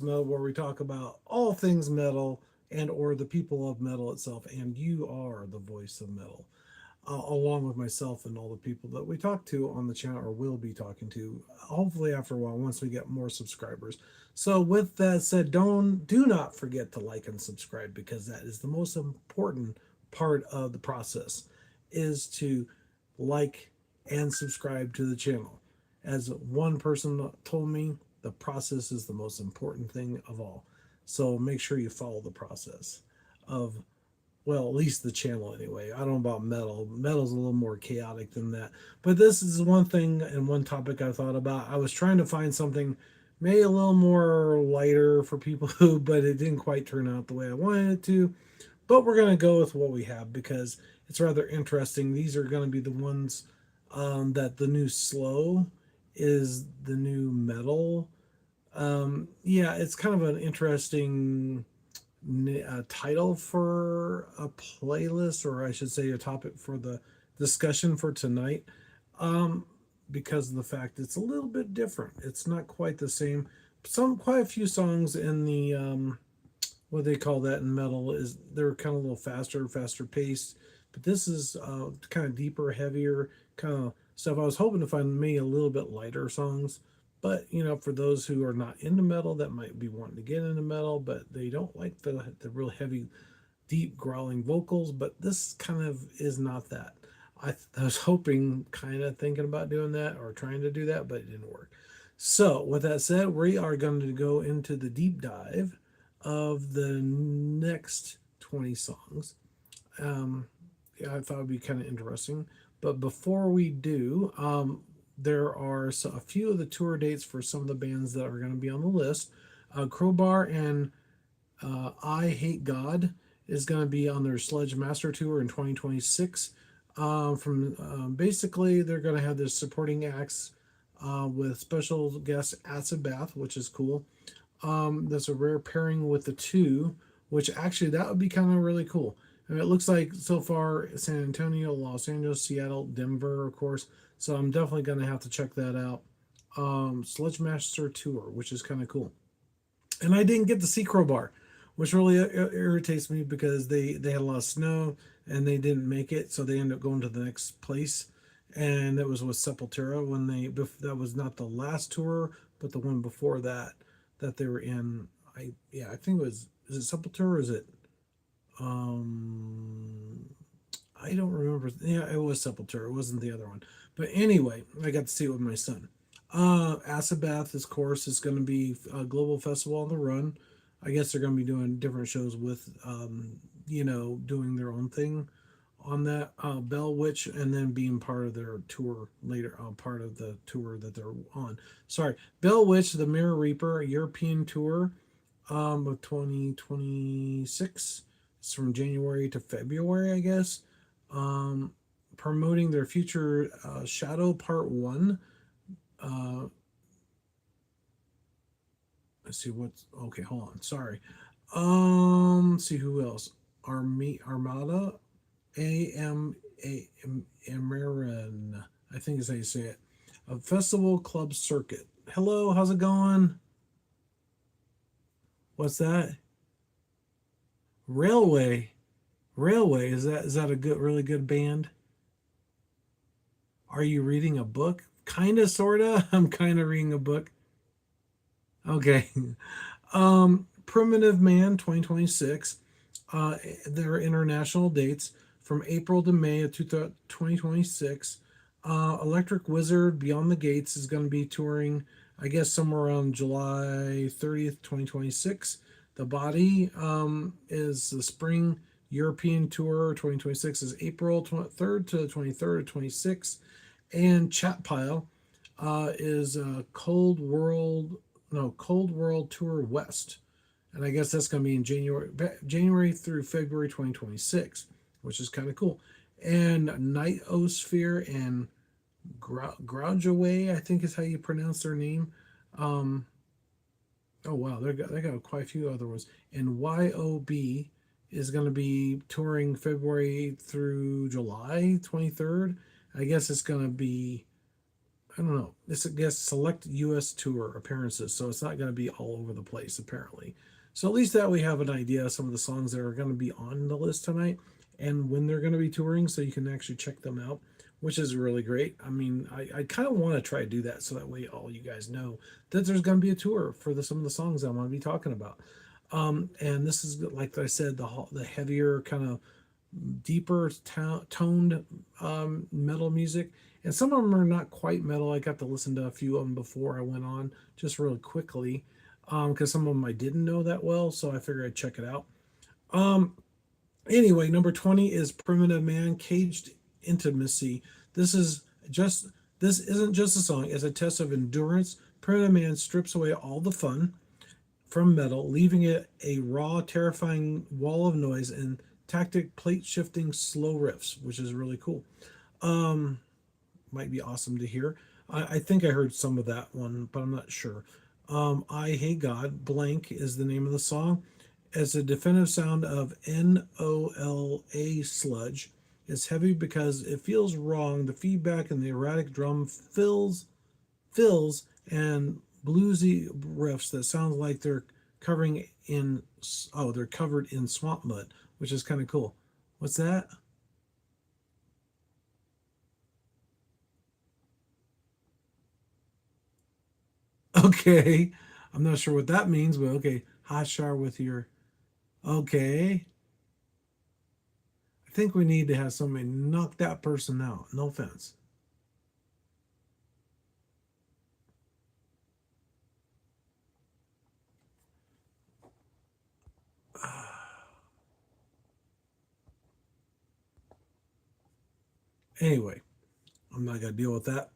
Metal, where we talk about all things metal and or the people of metal itself. And you are the voice of metal, along with myself and all the people that we talk to on the channel or will be talking to. Hopefully, after a while, once we get more subscribers. So, with that said, don't do not forget to like and subscribe because that is the most important part of the process. Is to like and subscribe to the channel. As one person told me, the process is the most important thing of all. So make sure you follow the process of, well, at least the channel anyway. I don't know about metal. Metal's a little more chaotic than that. But this is one thing and one topic I thought about. I was trying to find something maybe a little more lighter for people who, but it didn't quite turn out the way I wanted it to. But we're going to go with what we have because it's rather interesting. These are going to be the ones that the new slow is the new metal. Yeah, it's kind of an interesting title for a playlist, or I should say, a topic for the discussion for tonight. Um, because of the fact it's a little bit different. It's not quite the same. Quite a few songs in the what they call that in metal is they're kind of a little faster paced. But this is kind of deeper, heavier kind of stuff. I was hoping to find maybe a little bit lighter songs, but for those who are not into metal, that might be wanting to get into metal, but they don't like the real heavy, deep growling vocals. But this kind of is not that. I was hoping, kind of thinking about doing that or trying to do that, but it didn't work. So, with that said, we are going to go into the deep dive of the next 20 songs. Yeah, I thought it would be kind of interesting. But before we do, there are a few of the tour dates for some of the bands that are going to be on the list. Crowbar and I Hate God is going to be on their Sludge Master Tour in 2026. From Basically, they're going to have this supporting acts with special guest Acid Bath, which is cool. That's a rare pairing with the two, which actually that would be kind of really cool. I mean, it looks like so far San Antonio, Los Angeles, Seattle, Denver, of course. So I'm definitely going to have to check that out. Sludge Master Tour, which is kind of cool. And I didn't get to see Crowbar, which really irritates me because they had a lot of snow and they didn't make it, so they ended up going to the next place, and it was with Sepultura when that was not the last tour, but the one before that that they were in. I think it was, is it Sepultura or is it um I don't remember. Yeah, it was Sepultura. It wasn't the other one. But anyway, I got to see it with my son. Acid Bath, of course, is going to be a global festival on the run. I guess they're going to be doing different shows with, doing their own thing on that. Bell Witch, and then being part of their tour later, part of the tour that they're on. Sorry, Bell Witch, the Mirror Reaper European tour of 2026. It's from January to February, I guess, um, promoting their future Shadow Part 1. Uh, let's see what's okay. Hold on, sorry. Let's see who else. Armada, Amarin, I think is how you say it. A festival club circuit. Hello, how's it going? What's that? Railway. Railway, is that a good, really good band? Are you reading a book? Kinda, sorta. I'm kind of reading a book. Okay. Primitive Man 2026. Their international dates from April to May of 2026. Electric Wizard Beyond the Gates is going to be touring, I guess, somewhere around July 30th, 2026. The Body is the Spring European Tour 2026 is April 3rd to 23rd, 26th. And Chat Pile is Cold World Tour West, and I guess that's going to be in January through February 2026, which is kind of cool. And Nightosphere and Graduate, I think is how you pronounce their name. Um, oh wow, they got quite a few other ones. And YOB is going to be touring February through July 23rd. I guess it's going to be I don't know. It's, I guess, select U.S. tour appearances, so it's not going to be all over the place, apparently. So at least that we have an idea of some of the songs that are going to be on the list tonight and when they're going to be touring, so you can actually check them out, which is really great. I mean, I kind of want to try to do that so that way all you guys know that there's going to be a tour for some of the songs I want to be talking about. And this is, like I said, the heavier kind of deeper toned metal music, and some of them are not quite metal. I got to listen to a few of them before I went on, just really quickly, because some of them I didn't know that well, so I figured I'd check it out. Um, anyway, number 20 is Primitive Man, Caged Intimacy. This is just this isn't just a song; it's a test of endurance. Primitive Man strips away all the fun from metal, leaving it a raw, terrifying wall of noise and tactic plate shifting slow riffs, which is really cool. Um, Might be awesome to hear. I think I heard some of that one, but I'm not sure. I Hate God, Blank is the name of the song. It's a definitive sound of NOLA sludge. It's heavy because it feels wrong. The feedback and the erratic drum fills and bluesy riffs that sound like covering in they're covered in swamp mud, which is kind of cool. What's that? Okay, I'm not sure what that means, but okay, hot shower with your okay. I think we need to have somebody knock that person out. No offense. Anyway, I'm not gonna deal with that.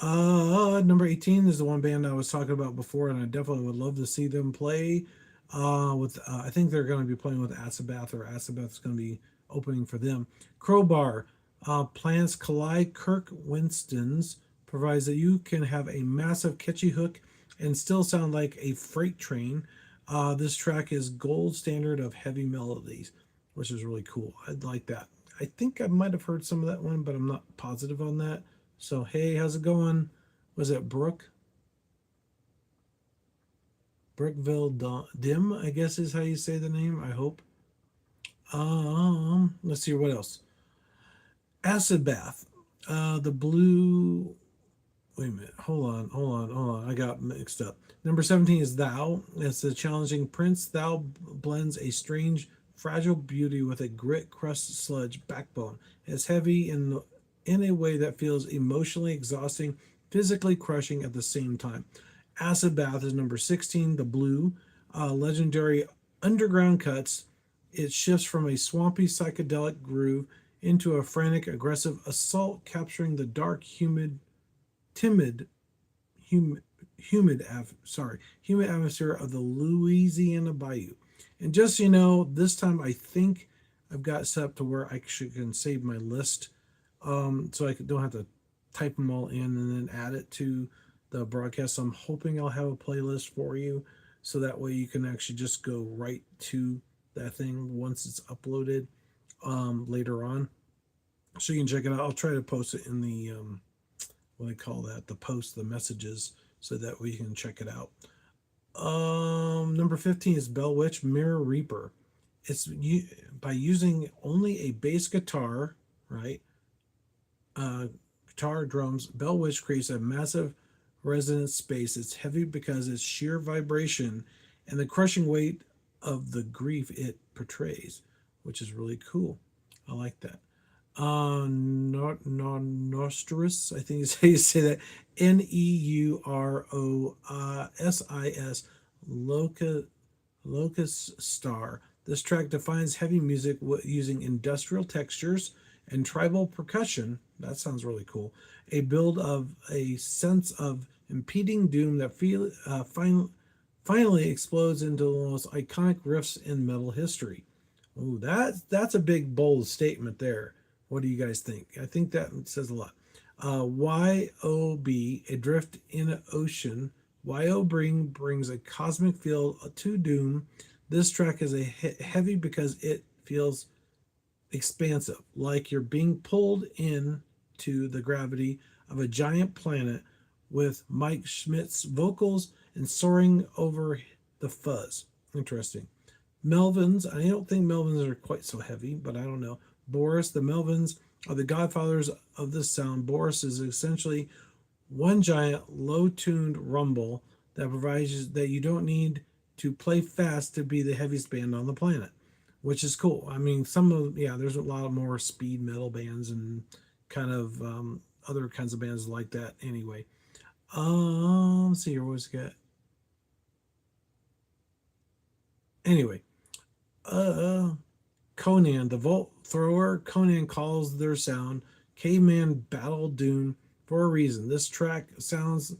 Number 18 is the one band I was talking about before, and I definitely would love to see them play. I think they're going to be playing with Asabath, or Asabath is going to be opening for them. Crowbar, Plants Collide. Kirk Winston's provides that you can have a massive catchy hook and still sound like a freight train. This track is gold standard of heavy melodies, which is really cool. I'd like that. I think I might have heard some of that one, but I'm not positive on that. So, hey, how's it going? Was it Dim, I guess is how you say the name, I hope. Let's see what else. Acid Bath. The blue. Wait a minute. Hold on. I got mixed up. Number 17 is Thou. It's a challenging prince. Thou blends a strange, fragile beauty with a grit, crust, sludge backbone. It's heavy in a way that feels emotionally exhausting, physically crushing at the same time. Acid Bath is number 16, The Blue. Legendary underground cuts. It shifts from a swampy psychedelic groove into a frantic, aggressive assault, capturing the dark, timid, humid, humid atmosphere of the Louisiana Bayou. And just so you know, this time I think I've got set up to where I can save my list, so don't have to type them all in and then add it to the broadcast. So I'm hoping I'll have a playlist for you, so that way you can actually just go right to that thing once it's uploaded later on, so you can check it out. I'll try to post it in the what do they call that, the post, the messages, so that we can check it out. Number 15 is Bell Witch Mirror Reaper. It's by using only a bass guitar, right? uh, Guitar, drums, Bell Witch creates a massive resonance space. It's heavy because it's sheer vibration and the crushing weight of the grief it portrays, which is really cool. I like that. Nostrus, I think is how you say that. Neurosis, Locust Star. This track defines heavy music using industrial textures and tribal percussion. That sounds really cool. A build of a sense of impeding doom that finally explodes into the most iconic riffs in metal history. Ooh, that's a big bold statement there. What do you guys think? I think that says a lot. YOB, Adrift in an Ocean. Brings a cosmic feel to Doom. This track is heavy because it feels expansive, like you're being pulled in to the gravity of a giant planet with Mike Schmidt's vocals and soaring over the fuzz. Interesting. Melvins, I don't think Melvins are quite so heavy, but I don't know. Boris, the Melvins are the godfathers of this sound. Boris is essentially one giant low tuned rumble that provides that you don't need to play fast to be the heaviest band on the planet, which is cool. I mean, yeah, there's a lot more speed metal bands and kind of other kinds of bands like that anyway. Let's see here, what's got. Anyway, uh, Conan, the Volt Thrower. Conan calls their sound Caveman Battle Doom for a reason. This track sounds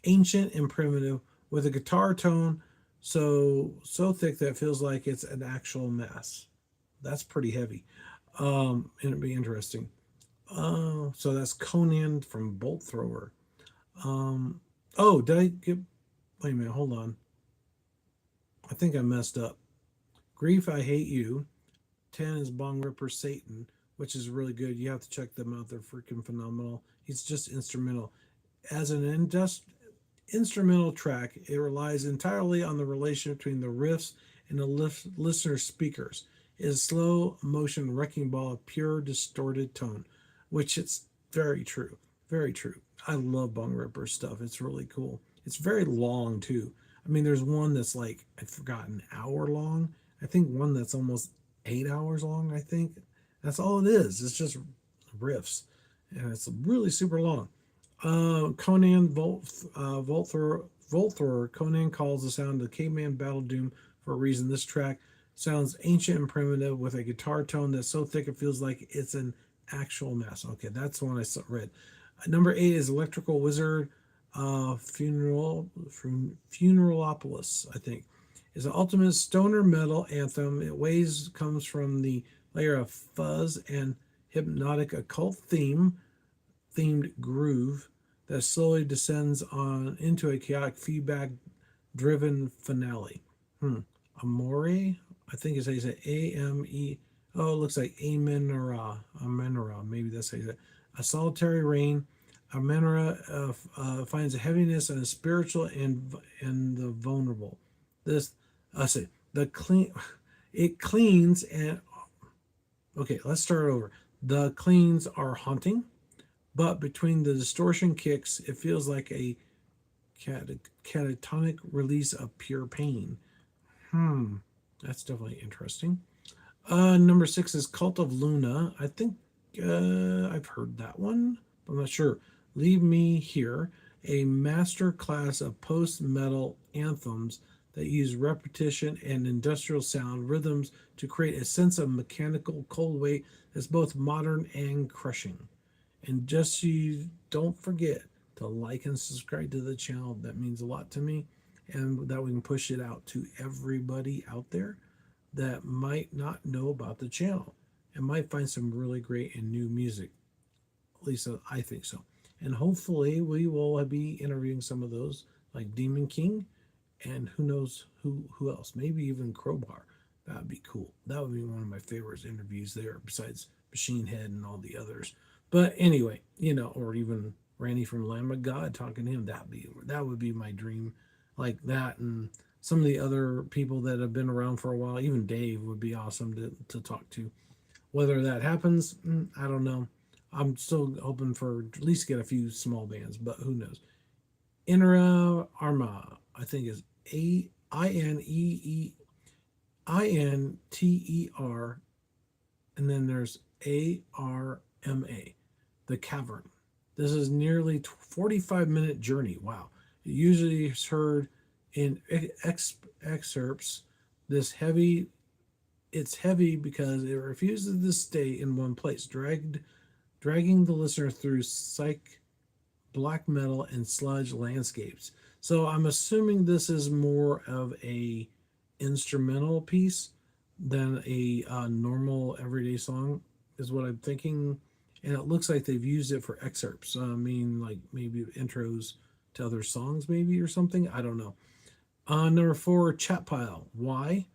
ancient and primitive with a guitar tone so thick that it feels like it's an actual mass. That's pretty heavy. And it'd be interesting. So that's Conan from Bolt Thrower. Um, oh, did I get? Wait a minute, hold on. I think I messed up. Grief, I Hate You. 10 is Bong Ripper Satan, which is really good. You have to check them out. They're freaking phenomenal. He's just instrumental. As an instrumental track, it relies entirely on the relation between the riffs and the listener speakers. It is slow motion wrecking ball of pure distorted tone, which it's very true. Very true. I love Bong Ripper's stuff. It's really cool. It's very long too. I mean, there's one that's like I forgot an hour long. I think one that's almost 8 hours long. I think that's all it is. It's just riffs, and it's really super long. Conan Volthor Conan calls the sound of Caveman Battle Doom for a reason. This track sounds ancient and primitive with a guitar tone that's so thick it feels like it's an actual mass. Okay, that's the one I read. Number 8 is Electrical Wizard Funeralopolis, I think. Is an ultimate stoner metal anthem. It waves comes from the layer of fuzz and hypnotic occult themed groove that slowly descends on into a chaotic feedback driven finale. Amore, I think it's how you say A-M-E. Oh, it looks like Amenora. Amenora, maybe that's how you say it. A solitary rain. Amenora finds a heaviness and a spiritual and the vulnerable. This, I say, the clean, it cleans and, okay, let's start over. The cleans are haunting, but between the distortion kicks, it feels like a catatonic release of pure pain. That's definitely interesting. Number 6 is Cult of Luna. I think I've heard that one, but I'm not sure. Leave Me Here, a master class of post metal anthems that use repetition and industrial sound rhythms to create a sense of mechanical cold weight that's both modern and crushing. And just so you don't forget to like and subscribe to the channel, that means a lot to me, and that we can push it out to everybody out there that might not know about the channel and might find some really great and new music. At least I think so. And hopefully we will be interviewing some of those like Demon King and who knows who else. Maybe even Crowbar. That would be cool. That would be one of my favorite interviews there besides Machine Head and all the others. But anyway, or even Randy from Lamb of God talking to him, that would be my dream. Like that and some of the other people that have been around for a while, even Dave would be awesome to talk to. Whether that happens, I don't know. I'm still hoping for at least get a few small bands, but who knows? Inera Arma, I think is Inteer, and then there's ARMA, The Cavern. This is nearly 45-minute journey. Wow. It usually is heard in excerpts. It's heavy because it refuses to stay in one place, dragging the listener through psych, black metal, and sludge landscapes. So I'm assuming this is more of a instrumental piece than a normal everyday song, is what I'm thinking. And it looks like they've used it for excerpts. I mean, like maybe intros to other songs, maybe or something. I don't know. Number 4, Chat Pile. Why?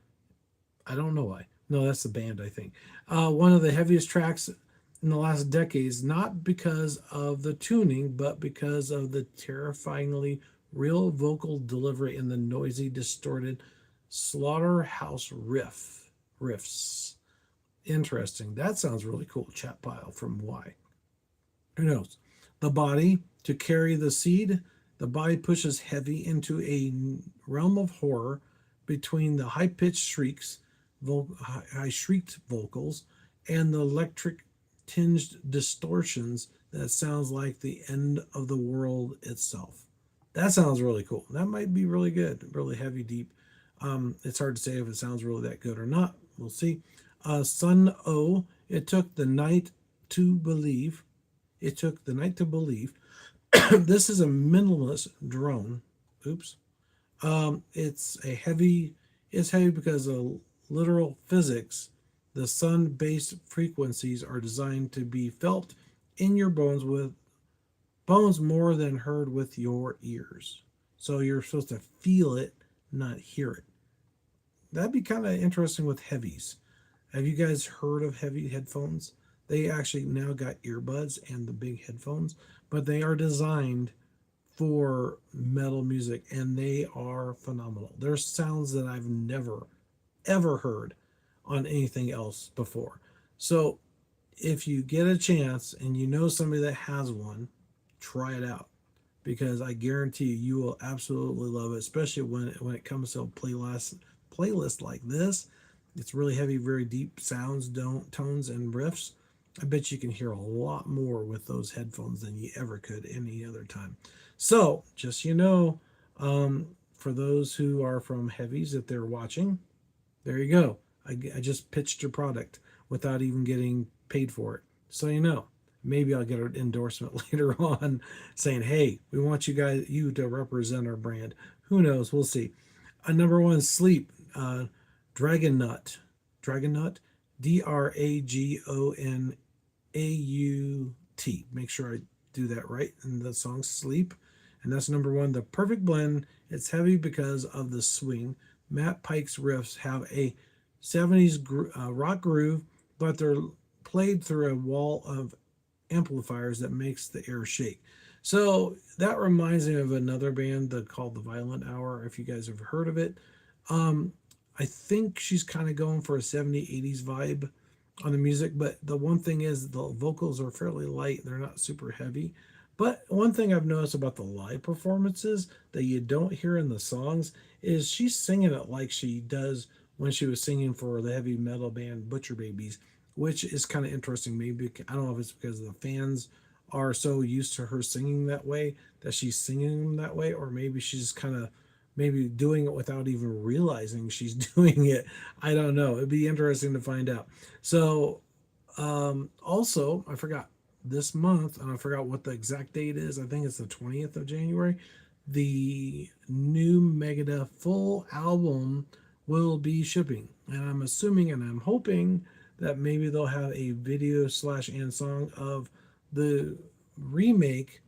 I don't know why. No, that's the band, I think. One of the heaviest tracks in the last decades, not because of the tuning, but because of the terrifyingly real vocal delivery and the noisy, distorted slaughterhouse riffs. Interesting. That sounds really cool. Chat pile from Y. Who knows? The body to carry the seed. The body pushes heavy into a realm of horror between the high pitched shrieks, high shrieked vocals, and the electric tinged distortions that sounds like the end of the world itself. That sounds really cool. That might be really good, really heavy, deep. It's hard to say if it sounds really that good or not. We'll see. Sun O, it took the night to believe. It took the night to believe. This is a minimalist drone. Oops. It's a heavy. It's heavy because of literal physics. The sun-based frequencies are designed to be felt in your bones with bones more than heard with your ears. So you're supposed to feel it, not hear it. That'd be kind of interesting with heavies. Have you guys heard of heavy headphones? They actually now got earbuds and the big headphones, but they are designed for metal music and they are phenomenal. There's sounds that I've never ever heard on anything else before. So if you get a chance and you know somebody that has one, try it out because I guarantee you will absolutely love it, especially when it comes to a playlist like this. It's really heavy, very deep sounds, don't tones and riffs. I bet you can hear a lot more with those headphones than you ever could any other time. So, just for those who are from heavies, if they're watching, there you go. I just pitched your product without even getting paid for it. So you know, maybe I'll get an endorsement later on saying, "Hey, we want you to represent our brand." Who knows? We'll see. Number one, sleep. Dragon Nut. Dragon Nut. Dragonaut. Make sure I do that right. And the song Sleep. And that's number one. The perfect blend. It's heavy because of the swing. Matt Pike's riffs have a 70s rock groove, but they're played through a wall of amplifiers that makes the air shake. So that reminds me of another band called The Violent Hour, if you guys have heard of it. Um, I think she's kind of going for a 70s, 80s vibe on the music, but the one thing is the vocals are fairly light. They're not super heavy. But one thing I've noticed about the live performances that you don't hear in the songs is she's singing it like she does when she was singing for the heavy metal band Butcher Babies, which is kind of interesting. Maybe I don't know if it's because the fans are so used to her singing that way that she's singing that way, or maybe she's kind of maybe doing it without even realizing she's doing it. I don't know. It'd be interesting to find out. So, also, I forgot this month, and I forgot what the exact date is. I think it's the 20th of January. The new Megadeth full album will be shipping, and I'm assuming and I'm hoping that maybe they'll have a video slash and song of the remake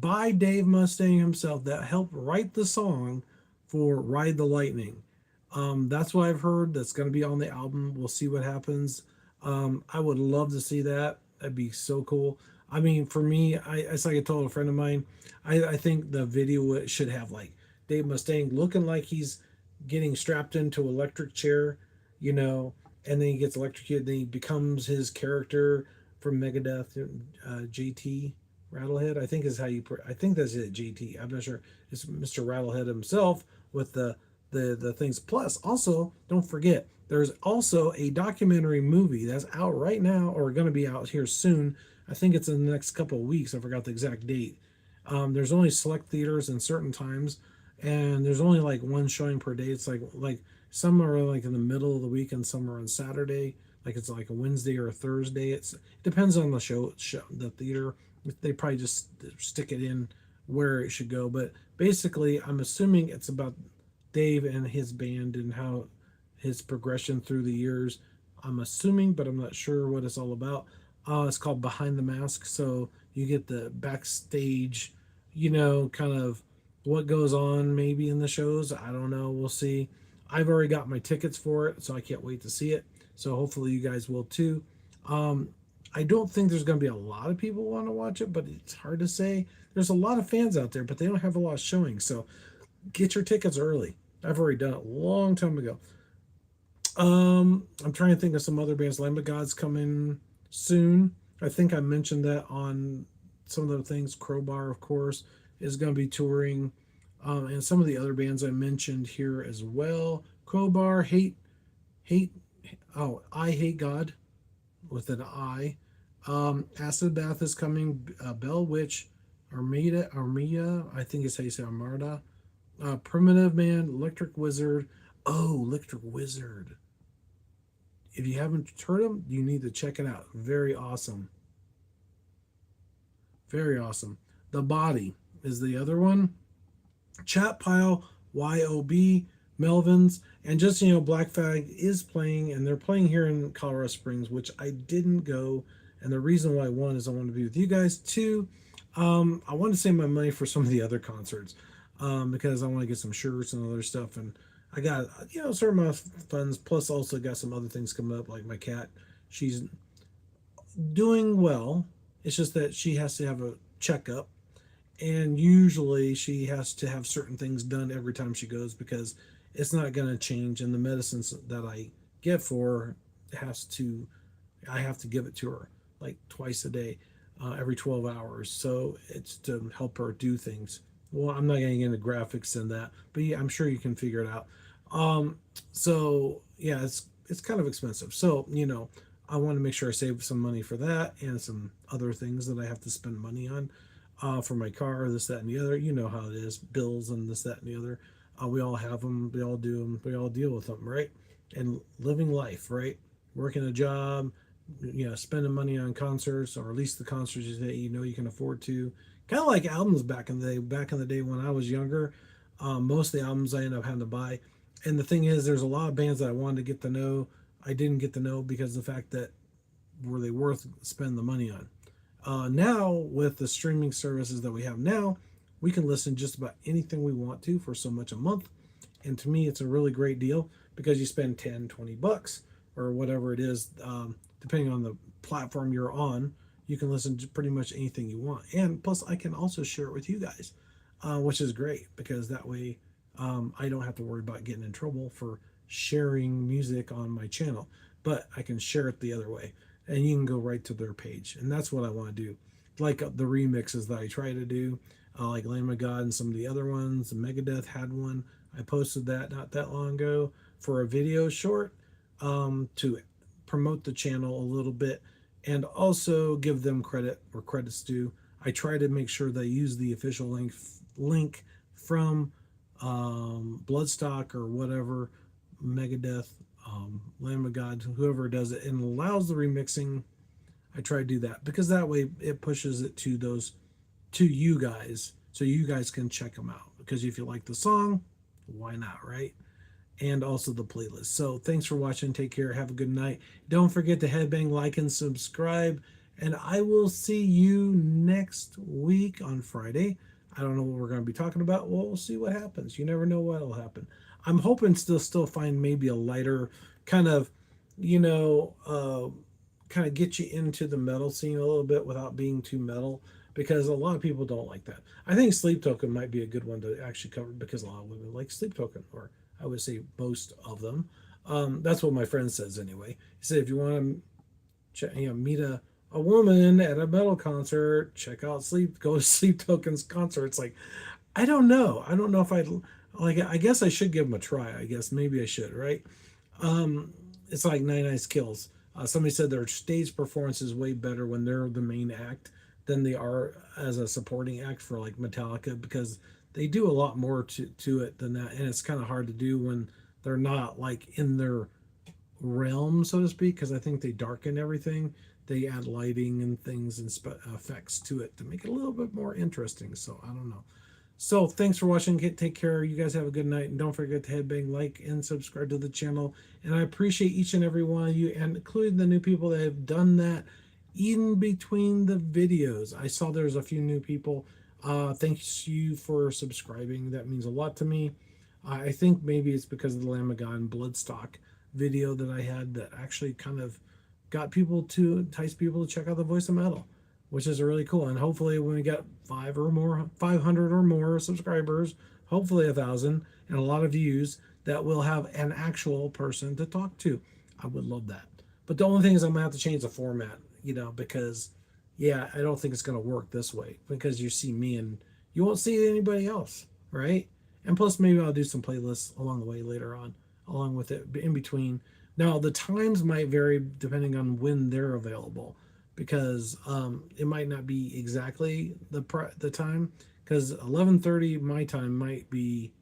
by Dave Mustaine himself that helped write the song for Ride the Lightning. That's what I've heard. That's going to be on the album. We'll see what happens. I would love to see that. That'd be so cool. I mean, for me, it's like I told a friend of mine, I think the video should have like Dave Mustaine looking like he's getting strapped into an electric chair, you know, and then he gets electrocuted. Then he becomes his character from Megadeth, JT Rattlehead. I think is how you. I think that's it. JT. I'm not sure. It's Mr. Rattlehead himself with the things. Plus, also don't forget, there's also a documentary movie that's out right now or going to be out here soon. I think it's in the next couple of weeks. I forgot the exact date. There's only select theaters and certain times, and there's only like one showing per day. It's like some are like in the middle of the week and some are on Saturday. Like it's like a Wednesday or a Thursday. It depends on the show the theater. They probably just stick it in where it should go. But basically, I'm assuming it's about Dave and his band and how his progression through the years. I'm assuming, but I'm not sure what it's all about. It's called Behind the Mask, so you get the backstage, kind of what goes on maybe in the shows. I don't know. We'll see. I've already got my tickets for it, so I can't wait to see it. So hopefully you guys will too. Um, I don't think there's going to be a lot of people want to watch it, but it's hard to say. There's a lot of fans out there, but they don't have a lot of showing. So get your tickets early. I've already done it a long time ago. I'm trying to think of some other bands. Lamb of God's coming soon. I think I mentioned that on some of the things. Crowbar, of course, is going to be touring, and some of the other bands I mentioned here as well. Crowbar, hate. Oh, I hate God with an I. Acid Bath is coming. Bell Witch, Armida. I think it's how you say Armada. Primitive Man, Electric Wizard. Oh, Electric Wizard. If you haven't heard them, you need to check it out. Very awesome. Very awesome. The Body is the other one. Chat Pile, YOB, Melvins, and just Black Flag is playing, and they're playing here in Colorado Springs, which I didn't go. And the reason why, one, is I want to be with you guys. Two, I want to save my money for some of the other concerts, because I want to get some shirts and other stuff. And I got, a certain amount of funds, plus also got some other things coming up, like my cat. She's doing well. It's just that she has to have a checkup, and usually she has to have certain things done every time she goes because it's not going to change, and the medicines that I get for her has to I have to give it to her like twice a day, every 12 hours. So it's to help her do things. Well, I'm not going to get into graphics and that, but yeah, I'm sure you can figure it out. Um, so yeah, it's kind of expensive. So I want to make sure I save some money for that and some other things that I have to spend money on, for my car, this, that, and the other. You know how it is, bills and this, that, and the other. We all have them. We all do them. We all deal with them, right? And living life, right? Working a job, spending money on concerts, or at least the concerts that you can afford to. Kind of like albums back in the day. Back in the day when I was younger, most of the albums I ended up having to buy. And the thing is, there's a lot of bands that I wanted to get to know. I didn't get to know because of the fact that were they worth spending the money on? Now with the streaming services that we have now, we can listen just about anything we want to for so much a month. And to me, it's a really great deal because you spend 10, $20 or whatever it is, depending on the platform you're on. You can listen to pretty much anything you want. And plus, I can also share it with you guys, which is great because that way, I don't have to worry about getting in trouble for sharing music on my channel, but I can share it the other way, and you can go right to their page, and that's what I want to do. Like the remixes that I try to do, like Lamb of God and some of the other ones. Megadeth had one. I posted that not that long ago for a video short, to promote the channel a little bit and also give them credit where credit's due. I try to make sure they use the official link from, Bloodstock or whatever, Megadeth, Lamb of God, whoever does it, and allows the remixing. I try to do that because that way it pushes it to you guys, so you guys can check them out. Because if you like the song, why not, right? And also the playlist. So thanks for watching. Take care. Have a good night. Don't forget to headbang, like, and subscribe. And I will see you next week on Friday. I don't know what we're going to be talking about. Well, we'll see what happens. You never know what will happen. I'm hoping to still find maybe a lighter kind of, you know, uh, kind of get you into the metal scene a little bit without being too metal, because a lot of people don't like that. I think Sleep Token might be a good one to actually cover because a lot of women like Sleep Token, or I would say most of them. That's what my friend says anyway. He said if you want to meet a woman at a metal concert, check out go to Sleep Token's concert. It's like, I don't know. I don't know if I'd like. I guess I should give them a try. I guess maybe I should, right? It's like Nine Nights Kills. Somebody said their stage performance is way better when they're the main act than they are as a supporting act for like Metallica, because they do a lot more to it than that, and it's kind of hard to do when they're not like in their realm, so to speak, because I think they darken everything. They add lighting and things and effects to it to make it a little bit more interesting. So I don't know. So thanks for watching. Take care. You guys have a good night. And don't forget to headbang, like, and subscribe to the channel. And I appreciate each and every one of you, and including the new people that have done that in between the videos. I saw there's a few new people. Thanks you for subscribing. That means a lot to me. I think maybe it's because of the Lamb of God and Bloodstock video that I had that actually kind of got people to entice people to check out the Voice of Metal, which is really cool. And hopefully, when we get 500 or more subscribers, hopefully 1,000 and a lot of views, that we'll have an actual person to talk to. I would love that. But the only thing is, I'm gonna have to change the format, because yeah, I don't think it's gonna work this way because you see me and you won't see anybody else, right? And plus, maybe I'll do some playlists along the way later on, along with it in between. Now, the times might vary depending on when they're available, because it might not be exactly the time. Because 11:30 my time might be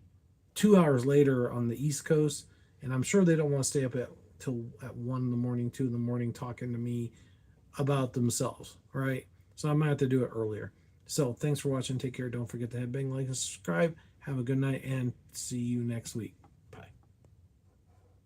2 hours later on the East Coast, and I'm sure they don't want to stay up till at 1 in the morning, 2 in the morning, talking to me about themselves, right? So I might have to do it earlier. So thanks for watching. Take care. Don't forget to hit bang, like, and subscribe. Have a good night, and see you next week.